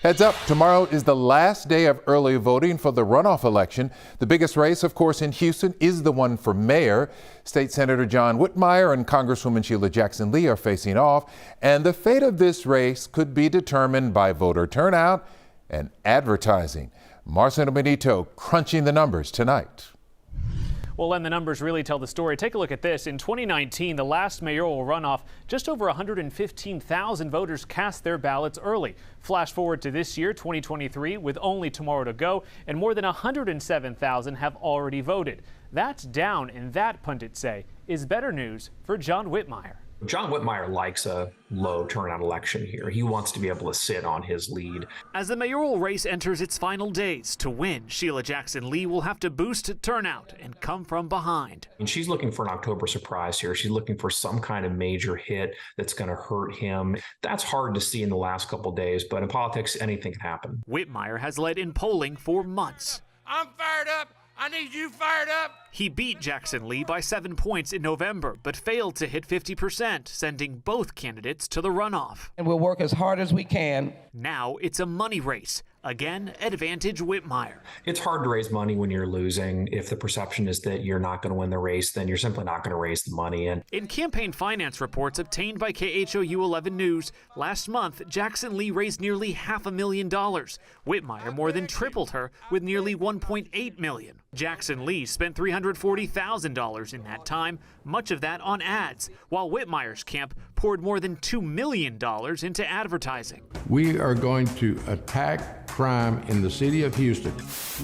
Heads up, tomorrow is the last day of early voting for the runoff election. The biggest race, of course, in Houston is the one for mayor. State Senator John Whitmire and Congresswoman Sheila Jackson Lee are facing off, and the fate of this race could be determined by voter turnout and advertising. Marcelo Benito crunching the numbers tonight. Well, and the numbers really tell the story. Take a look at this. In 2019, the last mayoral runoff, just over 115,000 voters cast their ballots early. Flash forward to this year, 2023, with only tomorrow to go, and more than 107,000 have already voted. That's down, and that, pundits say, is better news for John Whitmire. John Whitmire likes a low turnout election here. He wants to be able to sit on his lead. As the mayoral race enters its final days, to win, Sheila Jackson Lee will have to boost turnout and come from behind. And she's looking for an October surprise here. She's looking for some kind of major hit that's going to hurt him. That's hard to see in the last couple of days, but in politics, anything can happen. Whitmire has led in polling for months. I'm fired up. I need you fired up. He beat Jackson Lee by 7 points in November, but failed to hit 50%, sending both candidates to the runoff. And we'll work as hard as we can. Now it's a money race. Again, advantage Whitmire. It's hard to raise money when you're losing. If the perception is that you're not going to win the race, then you're simply not going to raise the money. And in campaign finance reports obtained by KHOU 11 News, last month, Jackson Lee raised nearly $500,000. Whitmire more than tripled her with nearly $1.8 million. Jackson Lee spent $340,000 in that time, much of that on ads, while Whitmire's camp poured more than $2 million into advertising. We are going to attack crime in the city of Houston.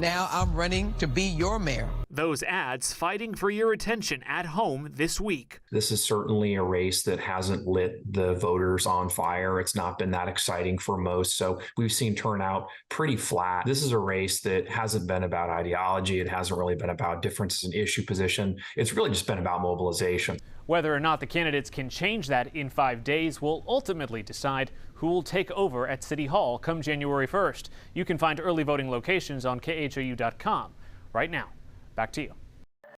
Now I'm running to be your mayor. Those ads fighting for your attention at home this week. This is certainly a race that hasn't lit the voters on fire. It's not been that exciting for most, so we've seen turnout pretty flat. This is a race that hasn't been about ideology. It hasn't really been about differences in issue position. It's really just been about mobilization. Whether or not the candidates can change that in 5 days will ultimately decide who will take over at City Hall come January 1st. You can find early voting locations on KHOU.com. Right now, back to you.